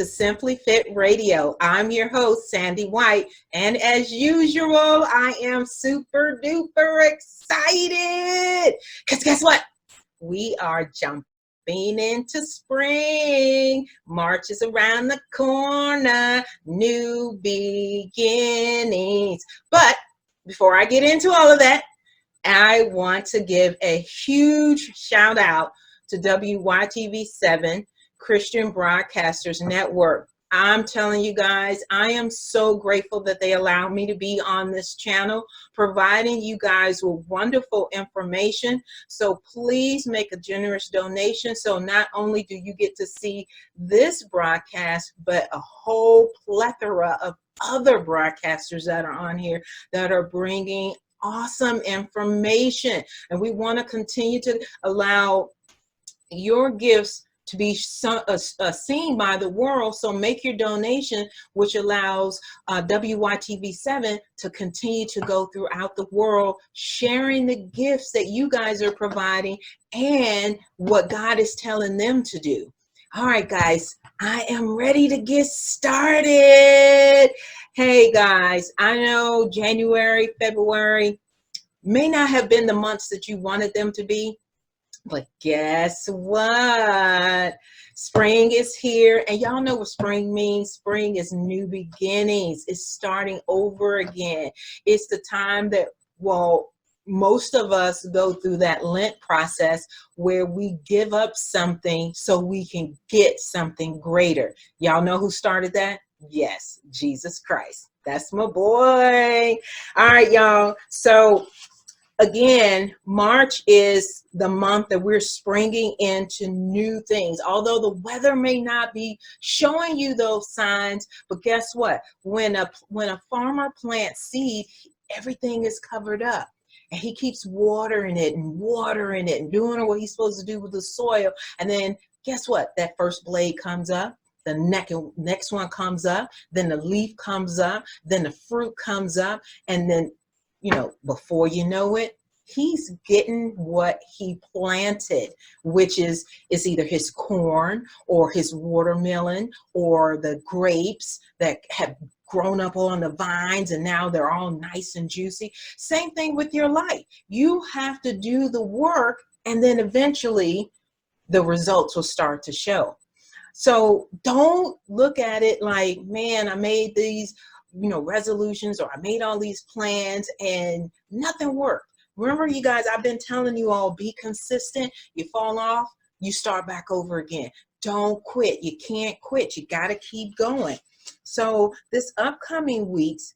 to Simply Fit Radio. I'm your host, Sandy White, and as usual, I am super duper excited because guess what? We are jumping into spring. March is around the corner, new beginnings. But before I get into all of that, I want to give a huge shout out to WYTV7 Christian Broadcasters Network. I'm telling you guys, I am so grateful that they allow me to be on this channel, providing you guys with wonderful information. So please make a generous donation. So not only do you get to see this broadcast, but a whole plethora of other broadcasters that are on here that are bringing awesome information. And we want to continue to allow your gifts to be seen by the world. So make your donation, which allows WYTV7 to continue to go throughout the world, sharing the gifts that you guys are providing and what God is telling them to do. All right, guys, I am ready to get started. Hey, guys, I know January, February may not have been the months that you wanted them to be. But guess what? Spring is here, and y'all know what spring means. Spring is new beginnings. It's starting over again. It's the time that, well, most of us go through that Lent process where we give up something so we can get something greater. Y'all know who started that? Yes, Jesus Christ. That's my boy. All right, y'all. So again, March is the month that we're springing into new things. Although the weather may not be showing you those signs, but guess what? When a farmer plants seed, everything is covered up. And he keeps watering it and doing what he's supposed to do with the soil. And then guess what? That first blade comes up. The next one comes up. Then the leaf comes up. Then the fruit comes up. And then, you know, before you know it, he's getting what he planted, which is either his corn or his watermelon or the grapes that have grown up on the vines and now they're all nice and juicy. Same thing with your life. You have to do the work and then eventually the results will start to show. So don't look at it like, man, I made these, resolutions, or I made all these plans and nothing worked. Remember, you guys, I've been telling you all, be consistent. You fall off, you start back over again. Don't quit. You can't quit. You got to keep going. So these upcoming weeks,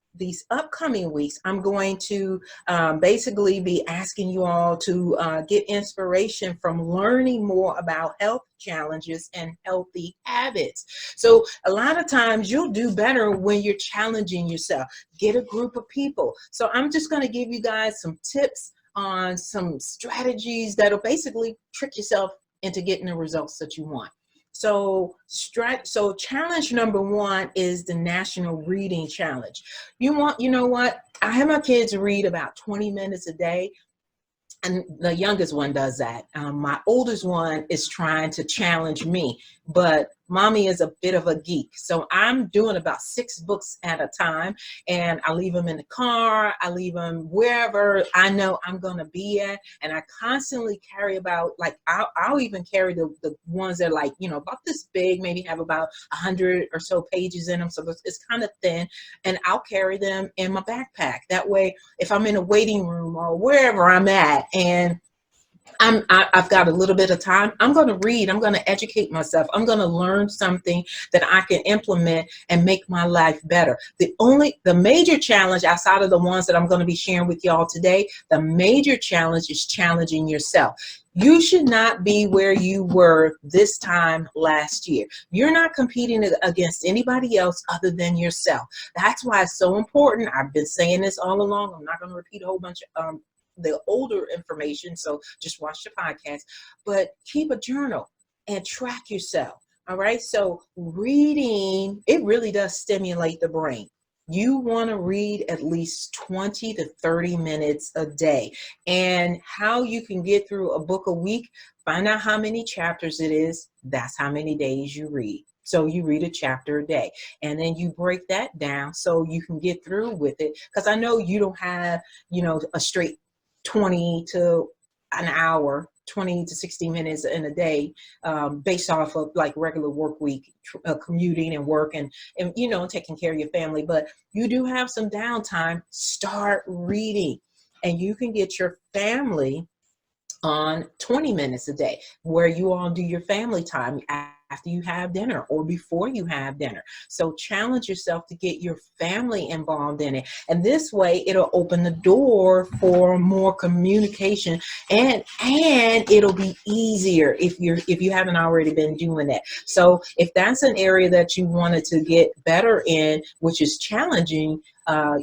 I'm going to basically be asking you all to get inspiration from learning more about health challenges and healthy habits. So a lot of times you'll do better when you're challenging yourself. Get a group of people. So I'm just going to give you guys some tips on some strategies that'll basically trick yourself into getting the results that you want. So challenge number one is the National Reading Challenge. You know what? I have my kids read about 20 minutes a day. And the youngest one does that. My oldest one is trying to challenge me, but mommy is a bit of a geek. So I'm doing about 6 books at a time, and I leave them in the car. I leave them wherever I know I'm going to be at. And I constantly carry about, like, I'll even carry the ones that are like, about this big, maybe have about 100 or so pages in them. So it's kind of thin, and I'll carry them in my backpack. That way, if I'm in a waiting room or wherever I'm at, and I've got a little bit of time, I'm going to read. I'm going to educate myself. I'm going to learn something that I can implement and make my life better. The major challenge outside of the ones that I'm going to be sharing with y'all today, the major challenge is challenging yourself. You should not be where you were this time last year. You're not competing against anybody else other than yourself. That's why it's so important. I've been saying this all along. I'm not going to repeat a whole bunch of the older information, so just watch the podcast, but keep a journal and track yourself. All right, so reading, it really does stimulate the brain. You want to read at least 20 to 30 minutes a day. And how you can get through a book a week, find out how many chapters it is. That's how many days you read. So you read a chapter a day, and then you break that down so you can get through with it. Because I know you don't have, a straight 20 to an hour, 20 to 60 minutes in a day, based off of like regular work week, commuting and work and taking care of your family. But you do have some downtime. Start reading, and you can get your family on 20 minutes a day where you all do your family time after you have dinner or before you have dinner. So challenge yourself to get your family involved in it. And this way it'll open the door for more communication, and it'll be easier if you haven't already been doing that. So if that's an area that you wanted to get better in, which is challenging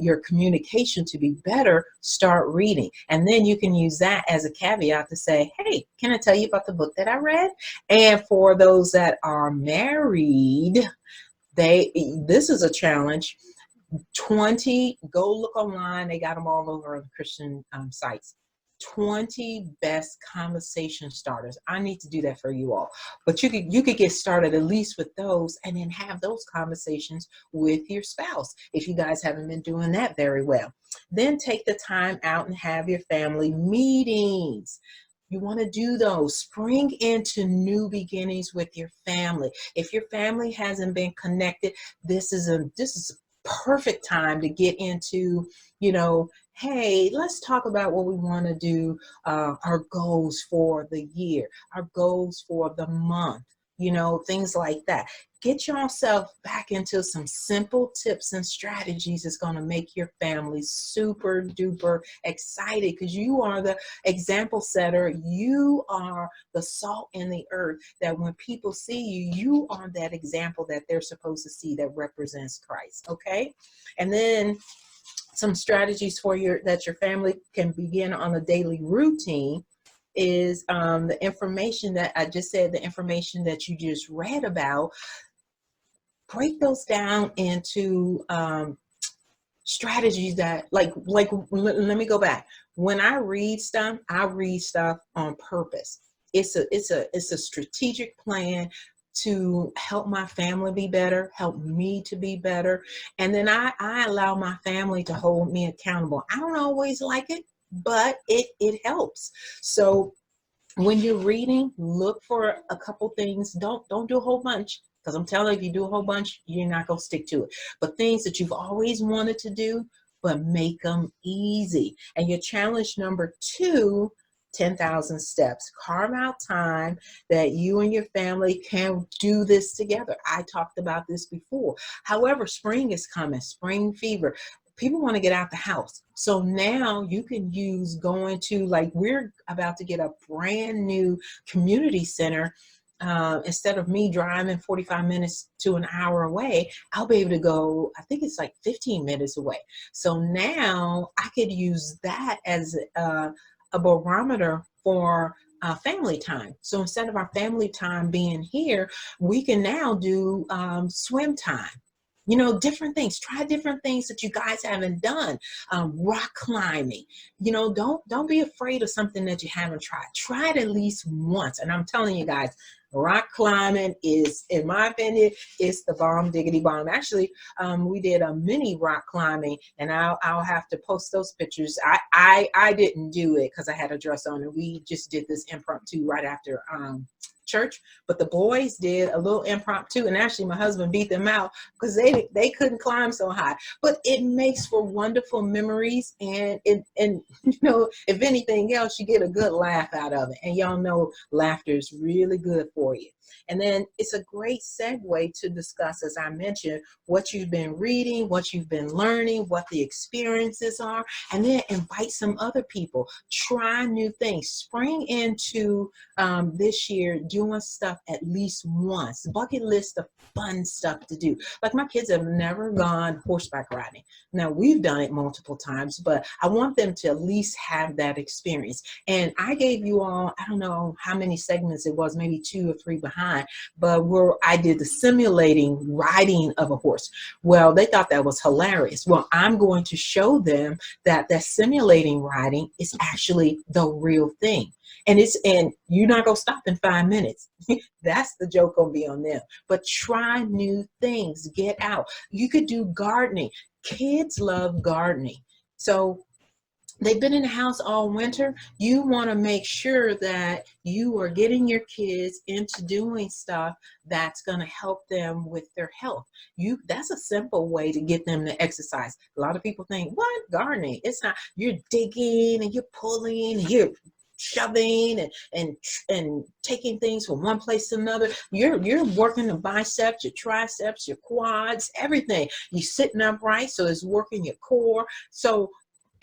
your communication to be better, start reading. And then you can use that as a caveat to say, hey, can I tell you about the book that I read? And for those that are married, this is a challenge. Go look online. They got them all over on Christian sites. 20 best conversation starters. I need to do that for you all, but you could get started at least with those, and then have those conversations with your spouse if you guys haven't been doing that very well. Then take the time out and have your family meetings. You want to do those. Spring into new beginnings with your family. If your family hasn't been connected, this is a perfect time to get into, hey, let's talk about what we want to do, our goals for the year, our goals for the month, things like that. Get yourself back into some simple tips and strategies that's going to make your family super duper excited, because you are the example setter. You are the salt in the earth, that when people see you, you are that example that they're supposed to see that represents Christ. Okay. And then some strategies that your family can begin on a daily routine is the information that I just said, the information that you just read about. Break those down into strategies that let me go back. When I read stuff on purpose. It's a strategic plan to help my family be better, help me to be better. And then I allow my family to hold me accountable. I don't always like it, but it helps. So when you're reading, look for a couple things. Don't do a whole bunch, because I'm telling you, if you do a whole bunch, you're not going to stick to it. But things that you've always wanted to do, but make them easy. And your challenge number 2, 10,000 steps. Carve out time that you and your family can do this together. I talked about this before. However, spring is coming, spring fever. People want to get out the house. So now you can use going to, we're about to get a brand new community center. Instead of me driving 45 minutes to an hour away, I'll be able to go, I think it's like 15 minutes away. So now I could use that as a barometer for family time. So instead of our family time being here, we can now do swim time. Different things. Try different things that you guys haven't done. Rock climbing. Don't be afraid of something that you haven't tried. Try it at least once. And I'm telling you guys, rock climbing is, in my opinion, it's the bomb diggity bomb. Actually, we did a mini rock climbing, and I'll have to post those pictures. I didn't do it because I had a dress on, and we just did this impromptu right after church, but the boys did a little impromptu, and actually my husband beat them out because they couldn't climb so high. But it makes for wonderful memories, and if anything else, you get a good laugh out of it, and y'all know laughter is really good for you. And then it's a great segue to discuss, as I mentioned, what you've been reading, what you've been learning, what the experiences are, and then invite some other people. Try new things. Spring into this year doing stuff at least once. Bucket list of fun stuff to do. Like, my kids have never gone horseback riding. Now, we've done it multiple times, but I want them to at least have that experience. And I gave you all, I don't know how many segments it was, maybe 2 or 3 behind, but where I did the simulating riding of a horse. Well, they thought that was hilarious. Well, I'm going to show them that that simulating riding is actually the real thing. And you're not gonna stop in 5 minutes. That's the joke gonna be on them. But try new things, get out. You could do gardening. Kids love gardening. So they've been in the house all winter. You want to make sure that you are getting your kids into doing stuff that's going to help them with their health. That's a simple way to get them to exercise. A lot of people think, what, gardening? It's not. You're digging and you're pulling and you're shoving and taking things from one place to another. You're working the biceps, your triceps, your quads, everything. You're sitting upright, so it's working your core. So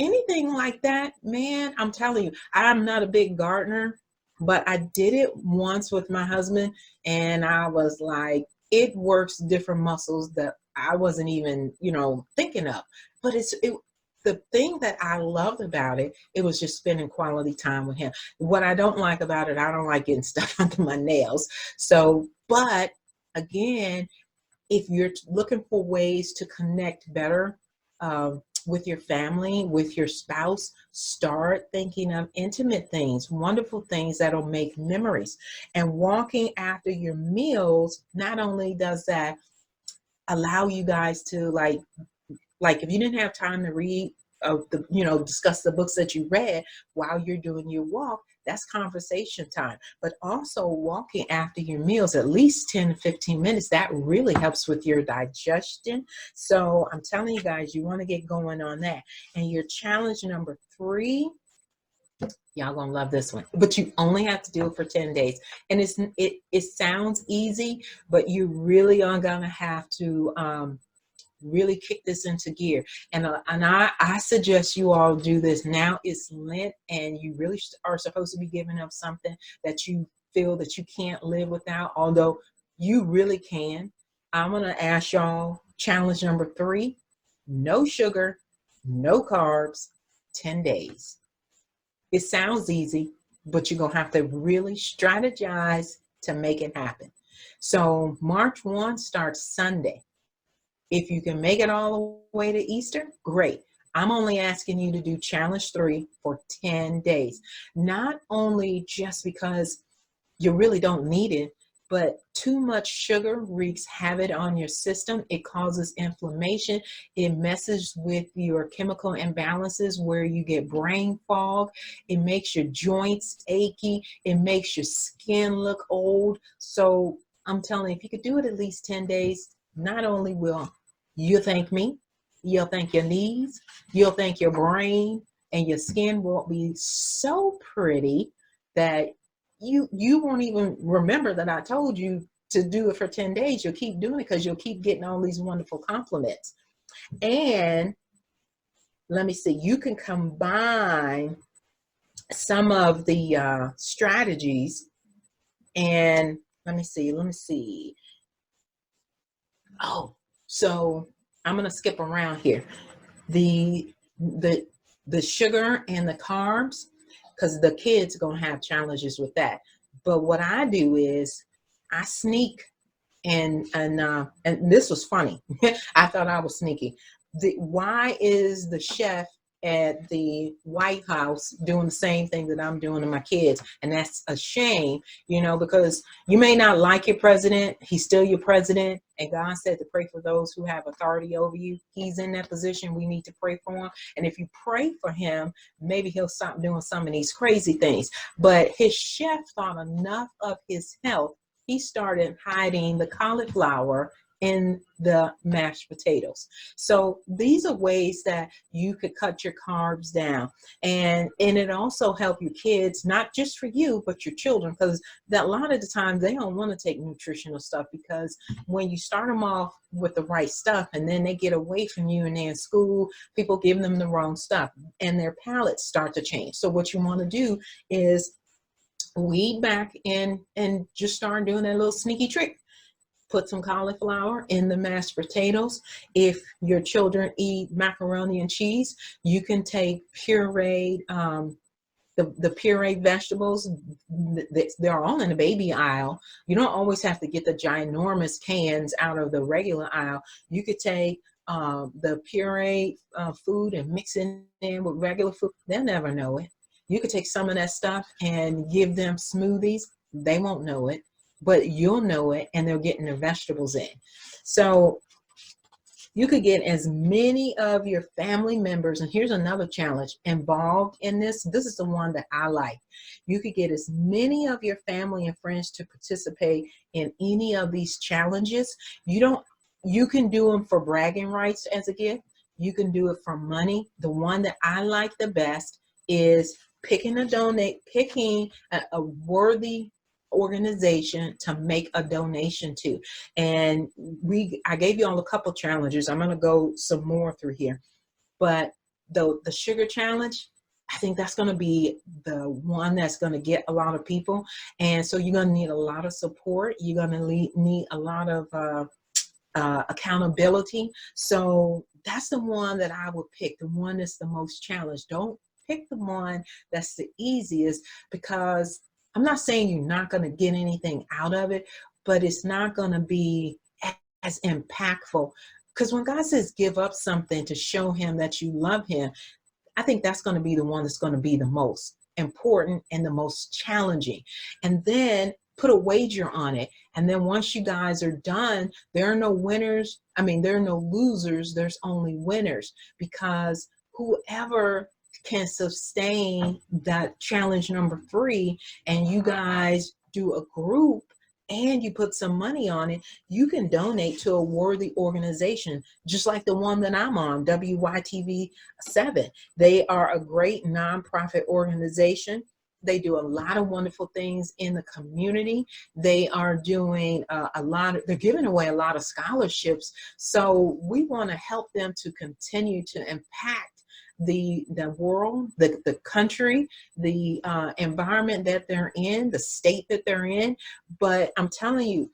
anything like that, man, I'm telling you, I'm not a big gardener, but I did it once with my husband, and I was like, it works different muscles that I wasn't even, thinking of. But the thing that I loved about it, it was just spending quality time with him. What I don't like about it, I don't like getting stuff under my nails. So, but again, if you're looking for ways to connect better, with your family, with your spouse, start thinking of intimate things, wonderful things that'll make memories. And walking after your meals, not only does that allow you guys to like if you didn't have time to read discuss the books that you read while you're doing your walk, that's conversation time. But also walking after your meals at least 10 to 15 minutes, that really helps with your digestion. So I'm telling you guys, you want to get going on that. And your challenge number 3, y'all gonna love this one, but you only have to do it for 10 days. And it sounds easy, but you really are gonna have to really kick this into gear. And I suggest you all do this. Now it's Lent, and you really are supposed to be giving up something that you feel that you can't live without, although you really can. I'm going to ask y'all challenge number 3, no sugar, no carbs, 10 days. It sounds easy, but you're going to have to really strategize to make it happen. So March 1 starts Sunday. If you can make it all the way to Easter, great. I'm only asking you to do challenge 3 for 10 days. Not only just because you really don't need it, but too much sugar wreaks havoc on your system. It causes inflammation. It messes with your chemical imbalances where you get brain fog. It makes your joints achy. It makes your skin look old. So I'm telling you, if you could do it at least 10 days, not only will you thank me, you'll thank your knees, you'll thank your brain, and your skin won't be so pretty that you won't even remember that I told you to do it for 10 days. You'll keep doing it because you'll keep getting all these wonderful compliments. And let me see, you can combine some of the strategies, and let me see. Oh, so I'm going to skip around here. The sugar and the carbs, because the kids are going to have challenges with that. But what I do is I sneak, and this was funny. I thought I was sneaky. Why is the chef at the White House doing the same thing that I'm doing to my kids? And that's a shame, because you may not like your president. He's still your president. And God said to pray for those who have authority over you. He's in that position. We need to pray for him. And if you pray for him, maybe he'll stop doing some of these crazy things. But his chef thought enough of his health. He started hiding the cauliflower in the mashed potatoes. So these are ways that you could cut your carbs down, and it also help your kids, not just for you, but your children, because that a lot of the time they don't want to take nutritional stuff, because when you start them off with the right stuff and then they get away from you and they're in school, people give them the wrong stuff and their palates start to change. So what you want to do is weed back in and just start doing that little sneaky trick. Put some cauliflower in the mashed potatoes. If your children eat macaroni and cheese, you can take pureed The pureed vegetables, they're all in the baby aisle. You don't always have to get the ginormous cans out of the regular aisle. You could take the pureed food and mix it in with regular food. They'll never know it. You could take some of that stuff and give them smoothies. They won't know it, but you'll know it, and they're getting their vegetables in. So you could get as many of your family members, and here's another challenge, involved in this. This is the one that I like. You could get as many of your family and friends to participate in any of these challenges. You can do them for bragging rights as a gift. You can do it for money. The one that I like the best is picking a worthy organization to make a donation to. And I gave you all a couple challenges. I'm going to go some more through here, but the sugar challenge, I think that's going to be the one that's going to get a lot of people. And so you're going to need a lot of support. You're going to need a lot of accountability. So that's the one that I would pick, the one that's the most challenged. Don't pick the one that's the easiest, because I'm not saying you're not going to get anything out of it, but it's not going to be as impactful. Because when God says give up something to show him that you love him, I think that's going to be the one that's going to be the most important and the most challenging. And then put a wager on it. And then once you guys are done, there are no winners. I mean, there are no losers. There's only winners, because whoever can sustain that challenge number 3, and you guys do a group and you put some money on it, you can donate to a worthy organization, just like the one that I'm on, WYTV7. They are a great nonprofit organization. They do a lot of wonderful things in the community. They are doing they're giving away a lot of scholarships. So we want to help them to continue to impact the world, the country, the environment that they're in, the state that they're in. But I'm telling you,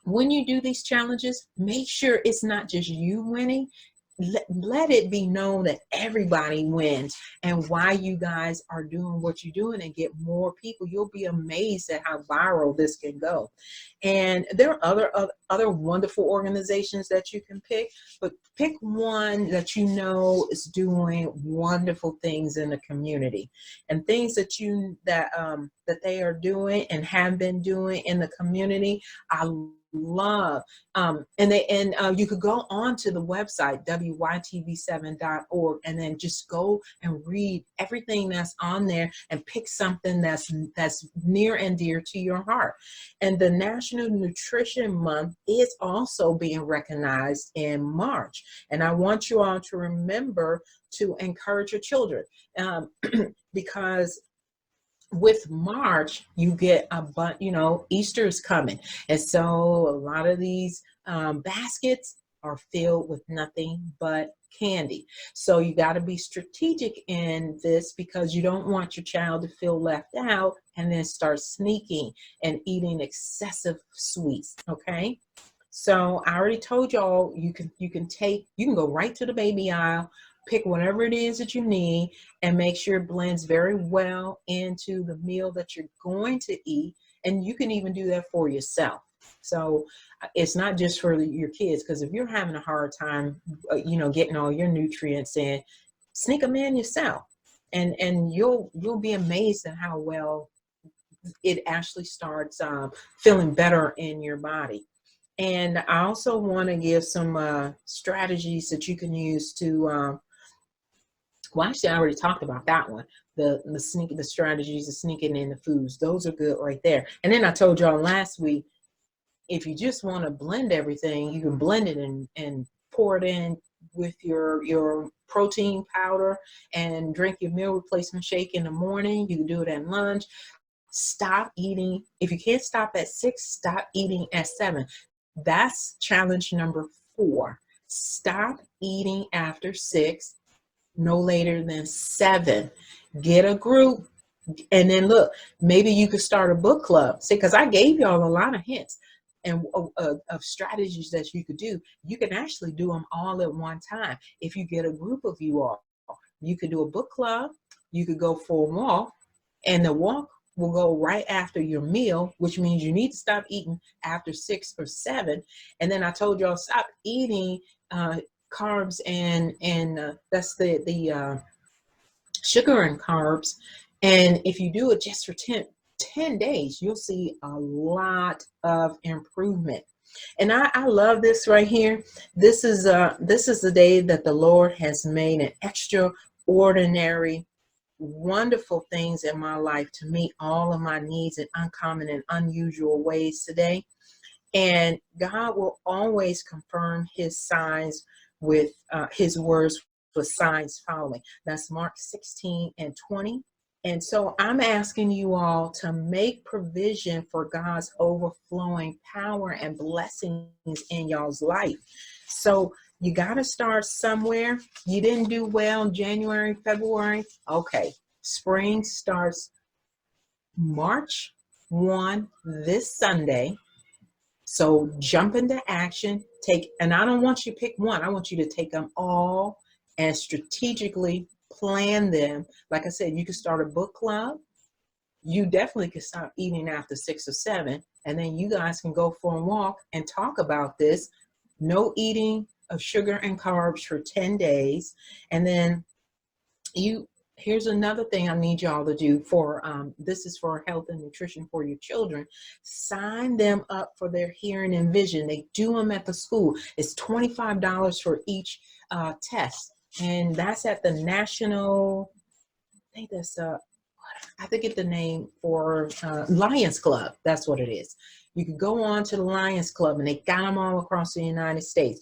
when you do these challenges, make sure it's not just you winning. Let it be known that everybody wins, and why you guys are doing what you're doing, and get more people. You'll be amazed at how viral this can go. And there are other wonderful organizations that you can pick, but pick one that you know is doing wonderful things in the community, and things that that they are doing and have been doing in the community. I love. You could go on to the website WYTV7.org, and then just go and read everything that's on there, and pick something that's near and dear to your heart. And the National Nutrition Month is also being recognized in March, and I want you all to remember to encourage your children, because with March, you get Easter is coming. And so a lot of these baskets are filled with nothing but candy. So you got to be strategic in this, because you don't want your child to feel left out and then start sneaking and eating excessive sweets. Okay. So I already told y'all, you can go right to the baby aisle, pick whatever it is that you need, and make sure it blends very well into the meal that you're going to eat. And you can even do that for yourself. So it's not just for your kids, because if you're having a hard time, getting all your nutrients in, sneak them in yourself, and you'll be amazed at how well it actually starts feeling better in your body. And I also want to give some strategies that you can use to well, actually, I already talked about that one. The strategies of sneaking in the foods. Those are good right there. And then I told y'all last week, if you just want to blend everything, you can blend it and pour it in with your protein powder and drink your meal replacement shake in the morning. You can do it at lunch. Stop eating. If you can't stop at 6, stop eating at 7. That's challenge number 4. Stop eating after 6. No later than 7. Get a group, and then look, maybe you could start a book club. See, because I gave y'all a lot of hints and of strategies that you could do. You can actually do them all at one time. If you get a group of you all, you could do a book club. You could go for a walk. And the walk will go right after your meal, which means you need to stop eating after 6 or 7. And then I told y'all stop eating carbs and that's the sugar and carbs. And if you do it just for 10 days, you'll see a lot of improvement. And I love this right here. This is the day that the Lord has made, an extraordinary, wonderful things in my life to meet all of my needs in uncommon and unusual ways today. And God will always confirm his signs with his words with signs following. That's Mark 16:20. And so I'm asking you all to make provision for God's overflowing power and blessings in y'all's life. So you got to start somewhere. You didn't do well in January, February. Okay. Spring starts March 1 this Sunday. So jump into action. And I don't want you to pick one. I want you to take them all and strategically plan them. Like I said, you can start a book club. You definitely can stop eating after 6 or 7. And then you guys can go for a walk and talk about this. No eating of sugar and carbs for 10 days. And then here's another thing I need y'all to do for, this is for health and nutrition for your children. Sign them up for their hearing and vision. They do them at the school. It's $25 for each test. And that's at the National, I forget the name for Lions Club. That's what it is. You can go on to the Lions Club, and they got them all across the United States.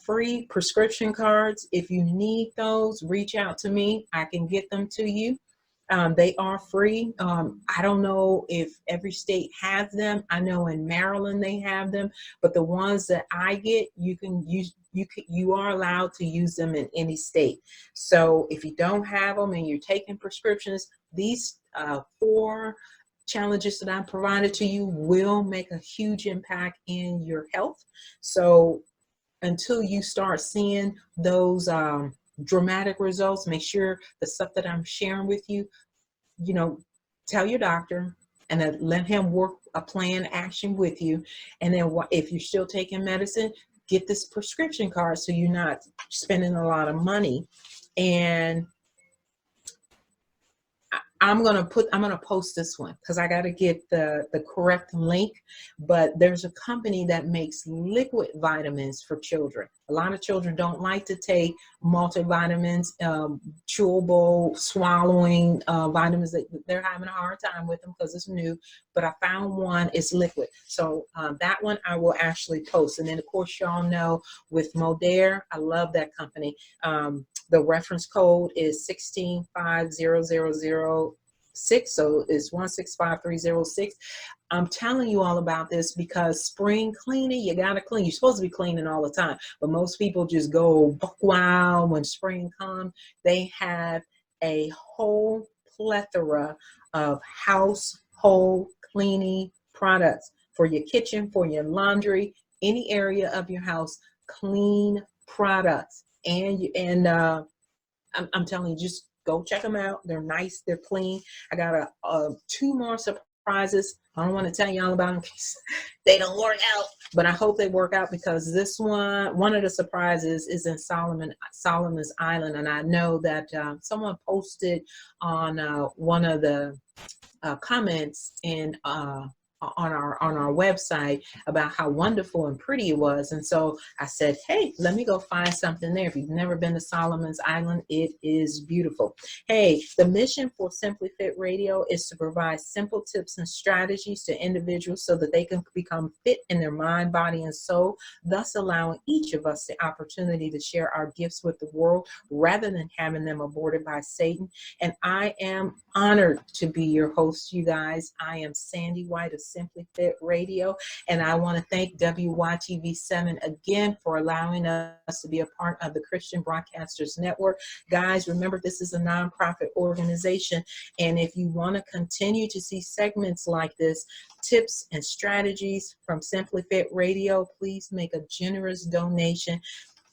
Free prescription cards. If you need those, reach out to me. I can get them to you. They are free. I don't know if every state has them. I know in Maryland they have them, but the ones that I get, you can use. You are allowed to use them in any state. So if you don't have them and you're taking prescriptions, these 4 challenges that I provided to you will make a huge impact in your health. So until you start seeing those dramatic results, make sure the stuff that I'm sharing with you, tell your doctor and then let him work a plan action with you. And then if you're still taking medicine, get this prescription card so you're not spending a lot of money. And I'm gonna post this one because I got to get the correct link. But there's a company that makes liquid vitamins for children. A lot of children don't like to take multivitamins, chewable, swallowing vitamins. They're having a hard time with them because it's new. But I found one, it's liquid. So that one I will actually post. And then of course y'all know with Modere, I love that company. The reference code is 1650006, so it's 165306. I'm telling you all about this because spring cleaning, you gotta clean. You're supposed to be cleaning all the time, but most people just go buck wild when spring comes. They have a whole plethora of household cleaning products for your kitchen, for your laundry, any area of your house, clean products. And I'm telling you, just go check them out. They're nice, they're clean. I got 2 more surprises. I don't want to tell you all about them in case they don't work out, but I hope they work out because this one of the surprises is in Solomon's Island. And I know that someone posted on one of the comments on our website about how wonderful and pretty it was. And so I said, hey, let me go find something there. If you've never been to Solomon's Island, it is beautiful. Hey, the mission for Simply Fit Radio is to provide simple tips and strategies to individuals so that they can become fit in their mind, body, and soul, thus allowing each of us the opportunity to share our gifts with the world rather than having them aborted by Satan. And I am honored to be your host, you guys. I am Sandy White of Simply Fit Radio, and I want to thank WYTV7 again for allowing us to be a part of the Christian Broadcasters Network. Guys, remember this is a nonprofit organization, and if you want to continue to see segments like this, tips and strategies from Simply Fit Radio, please make a generous donation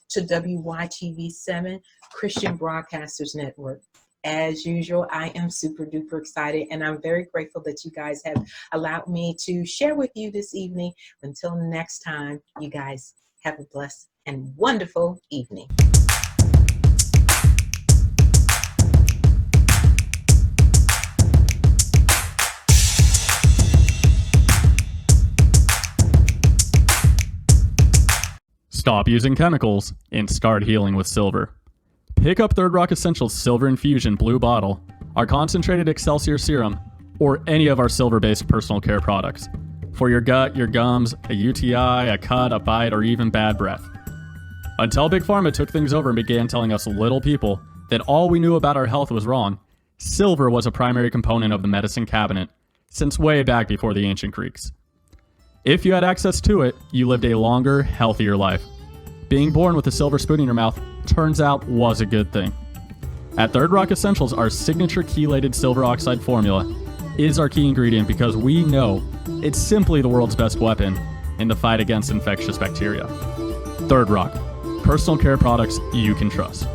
to WYTV7 Christian Broadcasters Network. As usual, I am super duper excited, and I'm very grateful that you guys have allowed me to share with you this evening. Until next time, you guys have a blessed and wonderful evening. Stop using chemicals and start healing with silver. Pick up Third Rock Essentials Silver Infusion Blue Bottle, our concentrated Excelsior Serum, or any of our silver-based personal care products for your gut, your gums, a UTI, a cut, a bite, or even bad breath. Until Big Pharma took things over and began telling us little people that all we knew about our health was wrong, silver was a primary component of the medicine cabinet since way back before the ancient Greeks. If you had access to it, you lived a longer, healthier life. Being born with a silver spoon in your mouth turns out was a good thing. At Third Rock Essentials, our signature chelated silver oxide formula is our key ingredient because we know it's simply the world's best weapon in the fight against infectious bacteria. Third Rock, personal care products you can trust.